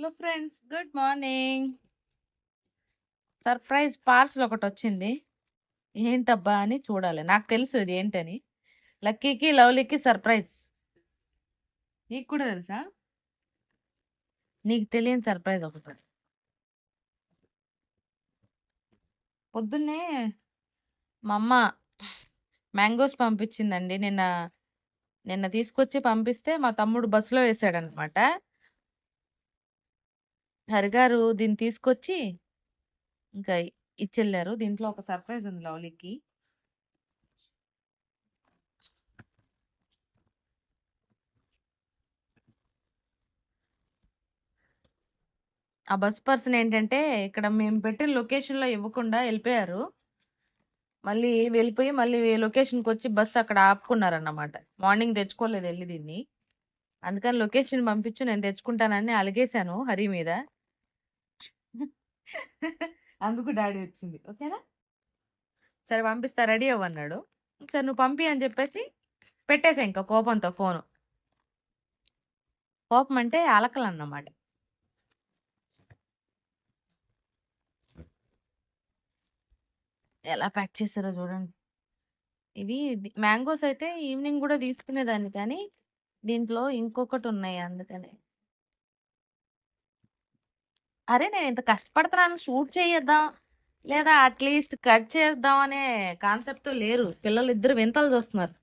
Hello friends, good morning. Surprise parcel ఒకటి వచ్చింది. ఏంటబ్బా అని చూడాలి. నాకు తెలుసు ఇది ఏంటని. లక్కీకి లవ్లీకి సర్ప్రైజ్. నీకు కూడా తెలుసా? నీకు తెలియని సర్ప్రైజ్ ఒకటి. పొద్దున్నే మా అమ్మ మ్యాంగోస్ పంపించిందండి. నిన్న నిన్న తీసుకొచ్చి పంపిస్తే మా తమ్ముడు బస్సులో వేసాడనమాట. హరిగారు దీన్ని తీసుకొచ్చి ఇంకా ఇచ్చెళ్ళారు. దీంట్లో ఒక సర్ప్రైజ్ ఉంది లవ్లీకి. ఆ బస్ పర్సన్ ఏంటంటే ఇక్కడ మేము పెట్టిన లొకేషన్లో ఇవ్వకుండా వెళ్ళిపోయారు. మళ్ళీ వెళ్ళిపోయి మళ్ళీ లొకేషన్కి వచ్చి బస్సు అక్కడ ఆపుకున్నారన్నమాట. మార్నింగ్ తెచ్చుకోలేదు వెళ్ళి దీన్ని. అందుకని లొకేషన్ పంపించు, నేను తెచ్చుకుంటానని అలిగేశాను హరి మీద. అందుకు డాడీ వచ్చింది. ఓకేనా, సరే పంపిస్తా, రెడీ అవ్వన్నాడు. సరే నువ్వు పంపి అని చెప్పేసి పెట్టేసా ఇంకా కోపంతో ఫోను. కోపం అంటే అలకలు అన్నమాట. ఎలా ప్యాక్ చేశారో చూడండి. ఇవి మ్యాంగోస్ అయితే ఈవినింగ్ కూడా తీసుకునేదాన్ని, కానీ దీంట్లో ఇంకొకటి ఉన్నాయి అందుకనే. అరే నేను ఇంత కష్టపడుతున్నాను, షూట్ చేయొద్దాం లేదా అట్లీస్ట్ కట్ చేద్దాం అనే కాన్సెప్ట్ లేరు. పిల్లలు ఇద్దరు వింతలు చూస్తున్నారు.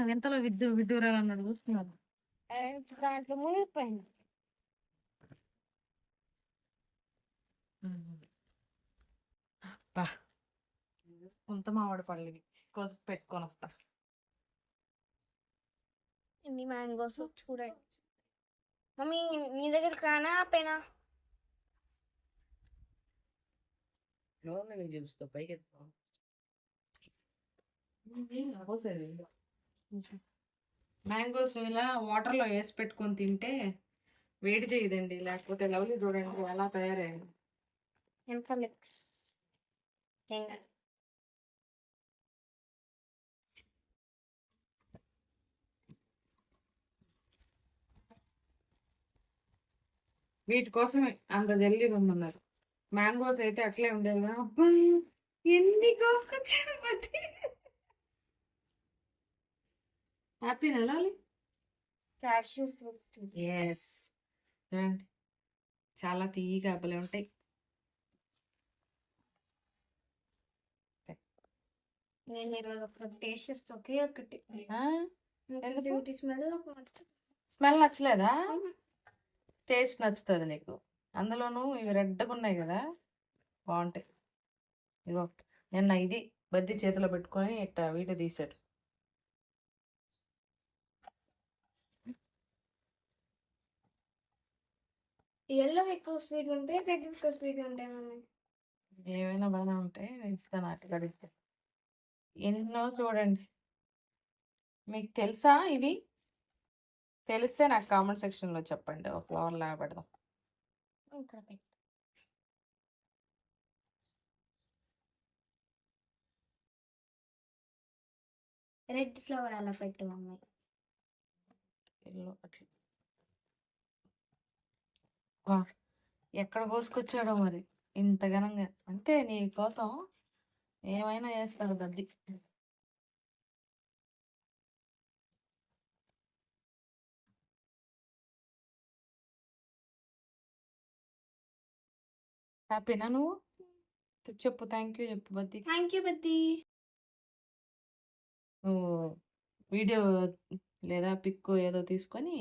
వింతలు విడ్డూరాలు అన్నాడు చూస్తున్నారు. దాంట్లో మునిగిపోయింది. కొంత మామిడి పళ్ళు కోసి పెట్టుకొని వస్తా. ఎన్ని మ్యాంగోస్ చూడండి మమ్మీ. నీ దగ్గరికి రానా ఆపేనా? చూపిస్తా పైకి. మ్యాంగోస్ ఇలా వాటర్ లో వేసి పెట్టుకొని తింటే వేడి చేయదండి. లేకపోతే లవ్లీ చూడండి ఎలా తయారైంది. ఎంత మిక్స్ వీటి కోసం అంత జల్దీ పొమ్మన్నారు. మ్యాంగోస్ అయితే అట్లే ఉండేవి. అబ్బాయి ఎన్ని కోసుకొచ్చాడు బతి. హ్యాపీ నెలాలి. ఎస్ చూడండి, చాలా తీయగా అబ్బలే ఉంటాయి. నేను ఈరోజు ఒక టేస్ట్ చేస్తే ఒకే ఒకటి స్మెల్ నచ్చలేదా? టేస్ట్ నచ్చుతుంది నీకు. అందులోనూ ఇవి రెడ్గా ఉన్నాయి కదా, బాగుంటాయి. ఇగో నిన్న ఇది బద్ది చేతిలో పెట్టుకొని ఇట్లా వీడియో తీసాడు. ఎల్లో ఎక్కువ స్వీట్ ఉంటాయి, రెడ్ ఎక్కువ స్వీట్ ఉంటాయి. మమ్మీ ఏమైనా బాగానే ఉంటాయి. ఇస్తాను అటు కడిగితే. ఎన్నో చూడండి. మీకు తెలుసా ఇవి? తెలిస్తే నాకు కామెంట్ సెక్షన్లో చెప్పండి. ఒక ఫ్లవర్ లాగా పెడదాం. రెడ్ ఫ్లవర్ అలా పెట్టు మమ్మీ. ఎల్లో అట్లా. ఎక్కడ కోసుకొచ్చాడో మరి ఇంత ఘనంగా. అంతే, నీ కోసం ఏమైనా చేస్తాడు దద్ది. హ్యాపీనా నువ్వు? చెప్పు థ్యాంక్ యూ చెప్పు బద్ది. Thank you Baddi. నువ్వు వీడియో లేదా పిక్ ఏదో తీసుకొని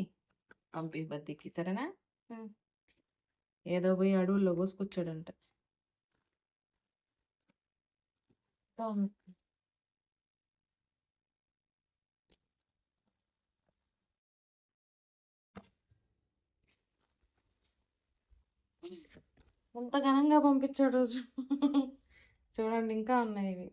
పంపి బద్దికి, సరేనా? ఏదో పోయి అడవుల్లో కోసుకొచ్చాడంట. ఎంత ఘనంగా పంపించాడు చూడండి, ఇంకా ఉన్నాయి ఇవి.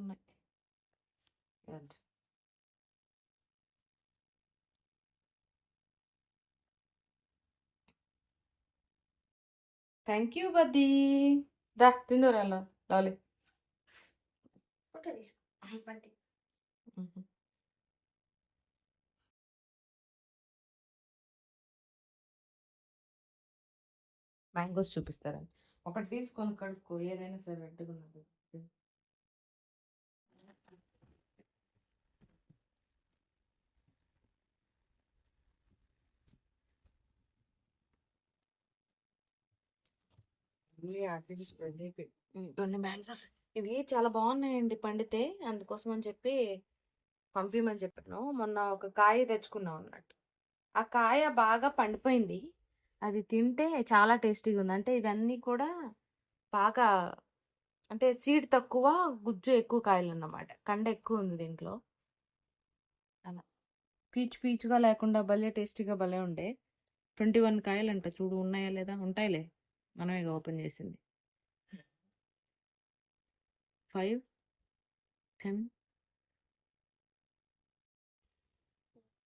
ఉన్నాయి. Thank you బద్దీ. దా తిందురా లాలి. ఫోటో తీసుకో బంటి. మ్యాంగోస్ చూపిస్తారా? ఒకటి తీసుకొని కడుక్కో, ఏదైనా సరే పెట్టుకున్నది. కొన్ని మ్యాంగోస్ ఇవి చాలా బాగున్నాయండి పండితే, అందుకోసం అని చెప్పి పంపిమని చెప్పాను. మొన్న ఒక కాయ తెచ్చుకున్నాం అన్నట్టు. ఆ కాయ బాగా పండిపోయింది. అది తింటే చాలా టేస్టీగా ఉంది. అంటే ఇవన్నీ కూడా బాగా, అంటే సీడ్ తక్కువ, గుజ్జు ఎక్కువ కాయలు అన్నమాట. కండ ఎక్కువ ఉంది దీంట్లో. అలా పీచు పీచుగా లేకుండా భలే టేస్టీగా భలే ఉండే. 21 కాయలంట. చూడు ఉన్నాయా లేదా? ఉంటాయిలే, మనమే ఓపెన్ చేసింది. 5, 10.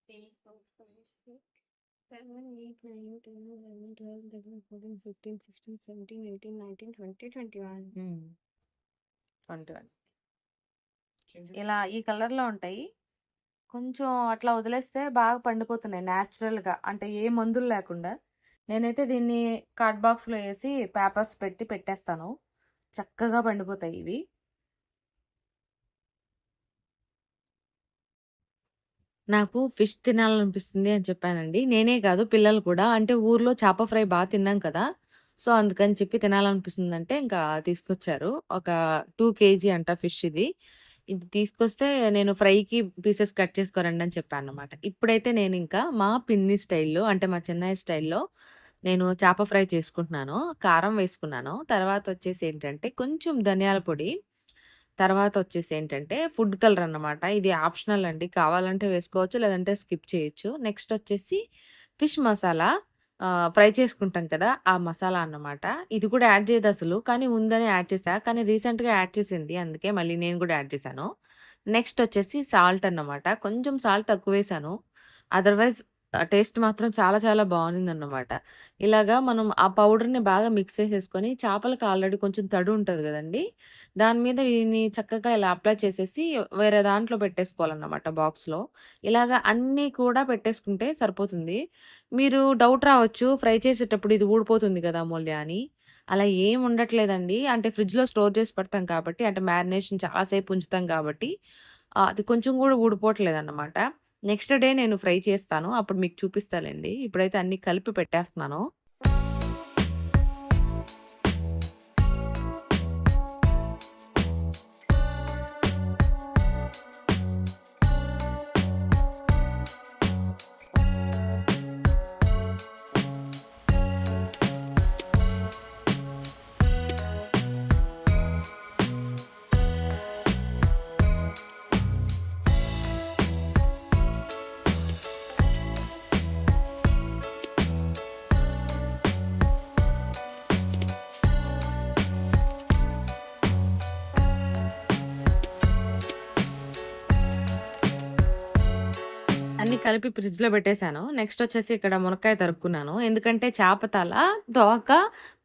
3, 4, 5, 6, 7, 8, 9, 10, 11, 12, 13, 14, 15, 16, 17, 18, 19, 20, 21. 21 ఇలా ఈ కలర్లో ఉంటాయి. కొంచెం అట్లా వదిలేస్తే బాగా పండిపోతున్నాయి న్యాచురల్గా, అంటే ఏ మందులు లేకుండా. నేనైతే దీన్ని కార్డ్ బాక్స్లో వేసి పేపర్స్ పెట్టి పెట్టేస్తాను, చక్కగా పండిపోతాయి ఇవి. నాకు ఫిష్ తినాలనిపిస్తుంది అని చెప్పానండి. నేనే కాదు, పిల్లలు కూడా. అంటే ఊర్లో చేప ఫ్రై బాగా తిన్నాం కదా! సో, అందుకని చెప్పి తినాలనిపిస్తుందంటే ఇంకా తీసుకొచ్చారు. ఒక 2 కేజీ అంట ఫిష్ ఇది. ఇది తీసుకొస్తే నేను ఫ్రైకి పీసెస్ కట్ చేసుకోరండి అని చెప్పానన్నమాట. ఇప్పుడైతే నేనింకా మా పిన్ని స్టైల్‌లో, అంటే మా చెన్నై స్టైల్‌లో నేను చేప ఫ్రై చేసుకుంటున్నాను. కారం వేసుకున్నాను. తర్వాతొచ్చేసి ఏంటంటే కొంచెం ధనియాల పొడి, తర్వాతొచ్చేసి ఏంటంటే ఫుడ్ కలర్ అన్నమాట. ఇది ఆప్షనల్ అండి. కావాలంటే వేసుకోవచ్చు, లేదంటే స్కిప్ చేయొచ్చు. నెక్స్ట్ వచ్చేసి ఫిష్ మసాలా, ఫ్రై చేసుకుంటాం కదా! ఆ మసాలా అన్నమాట. ఇది కూడా యాడ్ చేయదసలు, కానీ ఉందని యాడ్ చేశా. కానీ రీసెంట్‌గా యాడ్ చేసింది. అందుకే మళ్ళీ నేను కూడా యాడ్ చేశాను. నెక్స్ట్ వచ్చేసి సాల్ట్ అన్నమాట. కొంచెం సాల్ట్ తక్కువేశాను. అదర్‌వైజ్ టేస్ట్ మాత్రం చాలా చాలా బావుండిందన్నమాట. ఇలాగా మనం ఆ పౌడర్‌ని బాగా మిక్స్ చేసేసుకొని, చేపలకి ఆల్రెడీ కొంచెం తడి ఉంటది గదండీ! దాని మీద దీన్ని చక్కగా ఇలా అప్లై చేసేసి వేరే దాంట్లో పెట్టేసుకోవాలన్నమాట బాక్స్‌లో. ఇలాగ అన్నీ కూడా పెట్టేసుకుంటే సరిపోతుంది. మీరు డౌట్ రావచ్చు, ఫ్రై చేసేటప్పుడు ఇది ఊడిపోతుంది కదా అమూల్య అని. అలా ఏం ఉండట్లేదండి. అంటే ఫ్రిడ్జ్‌లో స్టోర్ చేసి పెడతాం కాబట్టి, అంటే మ్యారినేషన్ చాలా సేపు ఉంచుతాం కాబట్టి అది కొంచెం గూడా ఊడిపోవట్లేదన్నమాట. నెక్స్ట్ డే నేను ఫ్రై చేస్తాను. అప్పుడు మీకు చూపిస్తాలెండి. ఇప్పుడైతే అన్నీ కలిపి పెట్టేస్తున్నాను. అన్నీ కలిపి ఫ్రిడ్జ్‌లో పెట్టేసాను. నెక్స్ట్ వచ్చేసి ఇక్కడ మునక్కాయ తరుక్కున్నాను. ఎందుకంటే చేప తల, తోక,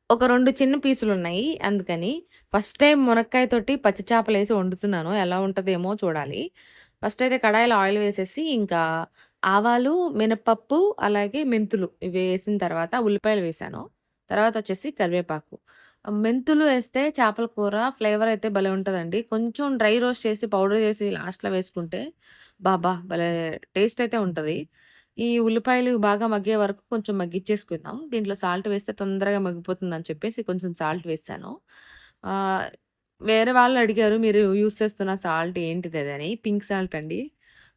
ఒక 2 చిన్న పీసులున్నాయి అందుకని. ఫస్ట్ టైమ్ మునక్కాయతోటి పచ్చి చేపలేసి వండుతున్నాను. ఎలా ఉంటదేమో చూడాలి. ఫస్ట్ అయితే కడాయిలో ఆయిల్ వేసేసి, ఇంకా ఆవాలు, మినపప్పు, అలాగే మెంతులు ఇవి వేసిన తర్వాత ఉల్లిపాయలు వేశాను. తర్వాత వచ్చేసి కరివేపాకు. మెంతులు ఏస్తే చేపల కూర ఫ్లేవర్ అయితే భలే ఉంటదండి. కొంచెం డ్రై రోస్ట్ చేసి, పౌడర్ చేసి లాస్ట్‌లో వేసుకుంటే భలే టేస్ట్ అయితే ఉంటది. ఈ ఉల్లిపాయలు బాగా మగ్గే వరకు కొంచెం మగ్గిచ్చేసుకుందాం. దీంట్లో సాల్ట్ వేస్తే తొందరగా మగ్గిపోతుందని చెప్పేసి కొంచెం సాల్ట్ వేశాను. ఆహ్, వేరే వాళ్ళు అడిగారు, మీరు యూజ్ చేస్తున్న సాల్ట్ ఏంటిదదని. పింక్ సాల్ట్ అండి.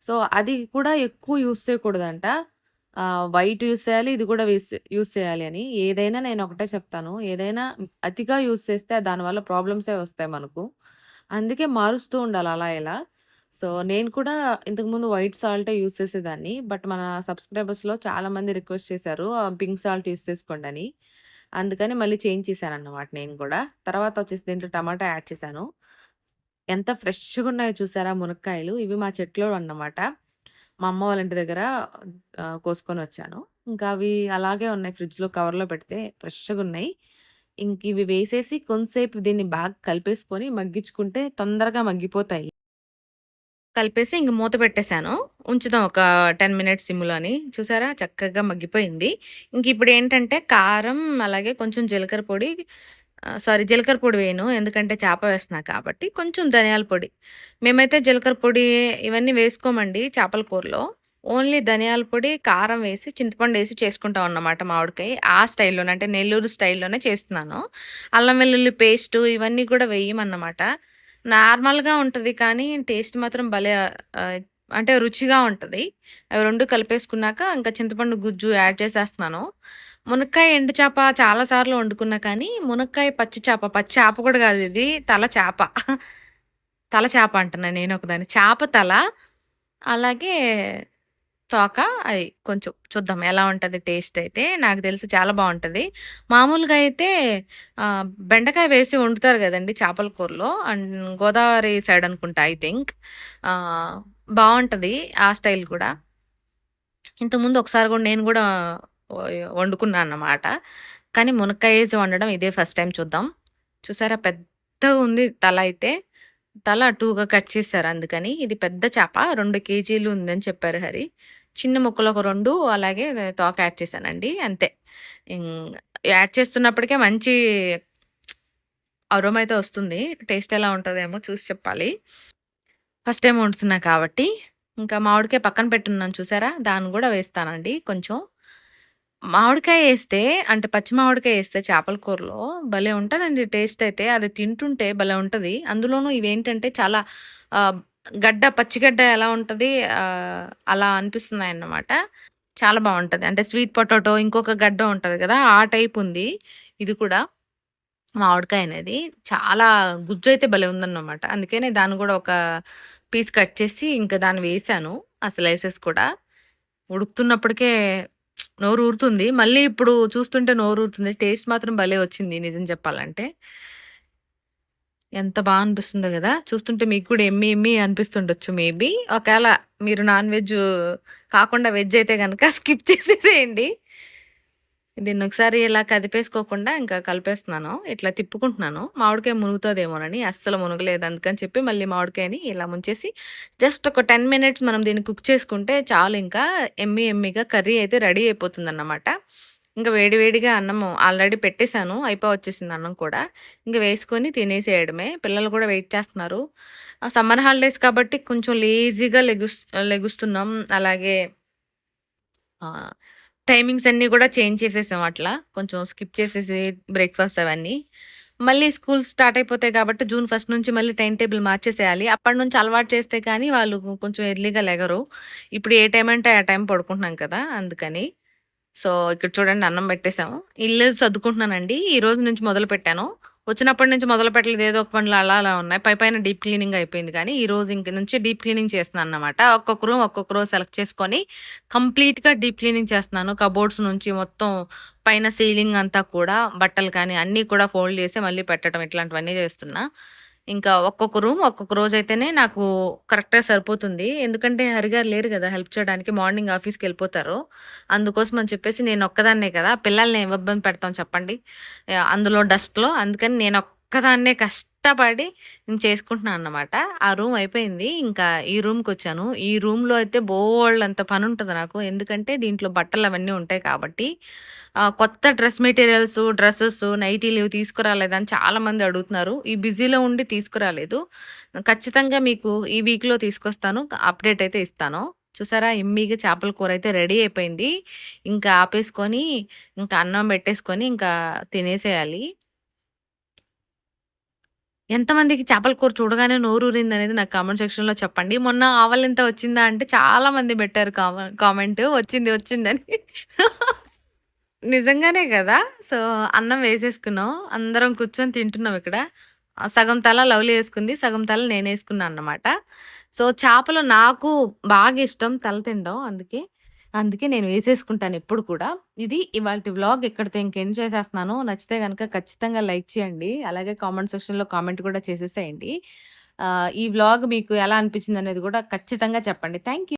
సో, అది కూడా ఎక్కువ యూజ్ చేయకూడదంట. వైట్ యూజ్ చేయాలి, ఇది కూడా యూజ్ చేయాలి అని. ఏదైనా నేను ఒకటే చెప్తాను. ఏదైనా అతిగా యూజ్ చేస్తే దానివల్ల ప్రాబ్లమ్సే వస్తాయి మనకు. అందుకే మారుస్తూ ఉండాలి అలా ఇలా. సో, నేను కూడా ఇంతకుముందు వైట్ సాల్టే యూజ్ చేసేదాన్ని. బట్ మన సబ్‌స్క్రైబర్స్‌లో చాలామంది రిక్వెస్ట్ చేశారు, పింక్ సాల్ట్ యూజ్ చేసుకోండని. అందుకని మళ్ళీ చేంజ్ చేశానన్నమాట నేను కూడా. తర్వాత వచ్చేసి దీంట్లో టమాటా యాడ్ చేశాను. ఎంత ఫ్రెష్‌గున్నాయో చూసారా మునక్కాయలు. ఇవి మా చెట్లో అన్నమాట. మా అమ్మ వాళ్ళ ఇంటి దగ్గర కోసుకొనొచ్చాను. ఇంకా అవి అలాగే ఉన్నాయి ఫ్రిడ్జ్‌లో కవర్‌లో పెడితే ఫ్రెష్‌గున్నాయి. ఇవి వేసేసి కొంతసేపు దీన్ని బాగా కలిపేసుకొని మగ్గించుకుంటే తొందరగా మగ్గిపోతాయి. కలిపేసి ఇంక మూత పెట్టేసాను. ఉంచుదాం ఒక 10 మినిట్స్ సిమ్‌లోని. చూసారా చక్కగా మగ్గిపోయింది. ఇంకిప్పుడేంటంటే కారం, అలాగే కొంచెం జీలకర్ర పొడి, జీలకర్ర పొడి వేయను. ఎందుకంటే చేప వేస్తున్నా కాబట్టి. కొంచెం ధనియాల పొడి. మేమైతే జీలకర్ర పొడి ఇవన్నీ వేసుకోమండి చేపల కూరలో. ఓన్లీ ధనియాల పొడి, కారం వేసి, చింతపండేసి చేసుకుంటాం అన్నమాట మామిడికాయ. ఆ స్టైల్‌లోనే అంటే నెల్లూరు స్టైల్‌లోనే చేస్తున్నాను. అల్లం వెల్లుల్లి పేస్టు ఇవన్నీ కూడా వేయమన్నమాట. నార్మల్‌గా ఉంటది. కానీ టేస్ట్ మాత్రం భలే ఆహ్, అంటే రుచిగా ఉంటది. అవి 2 కలిపేసుకున్నాక ఇంకా చింతపండు గుజ్జు యాడ్ చేసేస్తున్నాను. మునక్కాయ ఎండు చేప చాలా సార్లు వండుకున్నా కానీ, మునక్కాయ పచ్చి చేప కూడా కాదు ఇది. తల చేప. తల చేప అంటున్నా నేనొకదాన్ని. చేప తల, అలాగే తోక అది కొంచెం చూద్దాం ఎలా ఉంటది టేస్ట్ అయితే. నాకు తెలిసి చాలా బావుంటది. మామూలుగా అయితే బెండకాయ వేసి వండుతారు గదండీ చేపల కూరలో. అండ్ గోదావరి సైడ్ అనుకుంటా ఐ థింక్. ఆహ్, బావుంటది ఆ స్టైల్ కూడా. ఇంతకుముందు ఒకసారి గూడా నేను గూడా వండుకున్నా అన్నమాట. కానీ మునక్కాయేసి వండడం ఇదే ఫస్ట్ టైమ్ చూద్దాం. చూసారా పెద్దగుంది తల అయితే. తల 2గా కట్ చేశారు అందుకని. ఇది పెద్ద చేప 2 కేజీలు ఉందని చెప్పారు హరి. చిన్న ముక్కలు ఒక 2 అలాగే తోక యాడ్ చేశానండి. అంతే. హ్మ్. యాడ్ చేస్తున్నప్పటికే మంచి అరోమా అయితే వస్తుంది. టేస్ట్ ఎలా ఉంటదేమో చూసి చెప్పాలి. ఫస్ట్ టైమ్ వండుతున్నా కాబట్టి. ఇంకా మామిడికాయ పక్కన పెట్టున్నాను చూసారా? దాన్ని గూడా వేస్తానండి కొంచెం. మామిడికాయ ఏస్తే అంటే పచ్చి మామిడికాయ ఏస్తే చేపల కూరలో భలే ఉంటదండి టేస్ట్ అయితే. అది తింటుంటే భలే ఉంటది. అందులోనూ ఇవేంటంటే చాలా ఆహ్, పచ్చిగడ్డ ఎలా ఉంటది అలా అనిపిస్తున్నాయన్నమాట. చాలా బావుంటది. అంటే స్వీట్ పొటాటో ఇంకొక గడ్డ ఉంటది గదా! ఆ టైప్ ఉంది ఇది కూడా. మామిడికాయ అనేది చాలా గుజ్జయితే భలే ఉందన్నమాట. అందుకనే దాన్ని గూడా ఒక పీస్ కట్ చేసి ఇంకా దాన్ని వేశాను. ఆ స్లైసెస్ కూడా. ఉడుకుతున్నప్పటికే నోరూరుతుంది. మళ్ళీ ఇప్పుడు చూస్తుంటే నోరూరుతుంది. టేస్ట్ మాత్రం భలే వచ్చింది నిజం చెప్పాలంటే. ఎంత బా అనిపిస్తుందో గదా! చూస్తుంటే మీకు కూడా యమ్మీ యమ్మీ అనిపిస్తుండొచ్చు మేబీ. ఒకేళ మీరు నాన్ వెజ్ కాకుండా వెజ్ అయితే గనక స్కిప్ చేసేసేయండి. దీన్నొకసారి ఇలా కదిపేసుకోకుండా ఇంకా కలిపేస్తున్నాను. ఇట్లా తిప్పుకుంటున్నాను. మామిడికాయ మునుగుతదేమోనని. అస్సలు మునగలేదు. అందుకని చెప్పి మళ్ళీ మామిడికాయని ఇలా ముంచేసి జస్ట్ ఒక 10 మినిట్స్ మనం దీన్ని కుక్ చేసుకుంటే చాలు ఇంకా యమ్మీ యమ్మీగా కర్రీ అయితే రెడీ అయిపోతుందన్నమాట. ఇంక వేడి వేడిగా అన్నము ఆల్రెడీ పెట్టేసాను. వచ్చేసింది అన్నం కూడా. ఇంక వేసుకొని తినేసేయడమే. పిల్లలు కూడా వెయిట్ చేస్తున్నారు. సమ్మర్ హాలిడేస్ కాబట్టి కొంచెం లేజీగా లెగుస్తున్నాం. అలాగే ఆ! టైమింగ్స్ అన్నీ గూడా చేంజ్ చేసేసాం అట్లా. కొంచెం స్కిప్ చేసేసి బ్రేక్‌ఫాస్ట్ అవన్నీ. మళ్ళీ స్కూల్స్ స్టార్ట్ అయిపోతాయి కాబట్టి జూన్ ఫస్ట్ నుంచి మళ్ళీ టైమ్ టేబుల్ మార్చేసేయాలి. అప్పటినుంచి అలవాటు చేస్తే కానీ వాళ్ళు కొంచెం ఎర్లీగా లెగరు. ఇప్పుడు ఏ టైం అంటే ఆ టైం పడుకుంటున్నాం కదా! అందుకని. సో, ఇక్కడ చూడండి అన్నం పెట్టేసాము. ఇల్లు సర్దుకుంటున్నానండి. ఈ రోజు నుంచి మొదలుపెట్టాను. వచ్చినప్పటి నుంచి మొదలుపెట్టలేదు. ఏదో ఒక పనులు అలా అలా ఉన్నాయి. పైపైన డీప్ క్లీనింగ్ అయిపోయింది కానీ, ఈ రోజు ఇంక నుంచి డీప్ క్లీనింగ్ చేస్తున్నానన్నమాట. ఒక్కొక్క రోజు సెలెక్ట్ చేసుకొని కంప్లీట్‌గా డీప్ క్లీనింగ్ చేస్తున్నాను. కబోర్డ్స్ నుంచి మొత్తం పైన సీలింగ్ అంతా కూడా బట్టలు కానీ అన్నీ కూడా ఫోల్డ్ చేసి మళ్ళీ పెట్టడం ఇట్లాంటివన్నీ చేస్తున్నా. ఇంకా ఒక్కొక్క రోజైతేనే నాకు కరెక్ట్‌గా సరిపోతుంది. ఎందుకంటే హరిగారు లేరు గదా! హెల్ప్ చేయడానికి. మార్నింగ్ ఆఫీస్‌కెళ్ళిపోతారు. అందుకోసం అని చెప్పేసి నేనొక్కదాన్నే కదా! పిల్లల్ని ఏమి ఇబ్బంది పెడతాం చెప్పండి. అందులో డస్ట్‌లో. అందుకని నేనొక్కదాన్నే కష్టపడి నేను చేసుకుంటున్నాను అన్నమాట. ఆ రూమ్ అయిపోయింది. ఇంకా ఈ రూమ్‌కొచ్చాను. ఈ రూమ్‌లో అయితే బోలెడంత పనుంటది నాకు. ఎందుకంటే దీంట్లో బట్టలవన్నీ ఉంటాయి కాబట్టి. కొత్త డ్రెసెస్, నైటీలు ఇవి తీసుకురాలేదా అని చాలామంది అడుగుతున్నారు. ఈ బిజీలో ఉండి తీసుకురాలేదు. ఖచ్చితంగా మీకు ఈ వీక్‌లో తీసుకొస్తాను. అప్డేట్ అయితే ఇస్తాను. చూసారా యమ్మీగా చేపల కూర అయితే రెడీ అయిపోయింది. ఇంకా ఆపేసుకొని, ఇంకా అన్నం పెట్టేసుకొని, ఇంకా తినేసేయాలి. ఎంతమందికి చేపల కూర చూడగానే నోరూరిందనేది నాకు కామెంట్ సెక్షన్‌లో చెప్పండి. మొన్న ఆవలింత వచ్చిందా అంటే చాలా మంది పెట్టారు కామెంట్ వచ్చిందని. నిజంగానే గదా! సో, అన్నం వేసేసుకున్నాం. అందరం కూర్చొని తింటున్నాం ఇక్కడ. సగం తల లవ్లీ యేసుకుంది. సగం తల నేనేసుకున్నా అన్నమాట. సో, చేపలు నాకు బాగా ఇష్టం తల తినడం. అందుకే నేను వేసేసుకుంటాను ఎప్పుడు కూడా. ఇది ఇవాల్టి వ్లాగ్ ఇక్కడితో ఇంక ఎండ్ చేసేస్తున్నాను. నచ్చితే గనక ఖచ్చితంగా లైక్ చేయండి. అలాగే కామెంట్ సెక్షన్‌లో కామెంట్ కూడా చేసేసేయండి. ఈ వ్లాగ్ మీకు ఎలా అనిపించిందనేది కూడా ఖచ్చితంగా చెప్పండి. Thank you.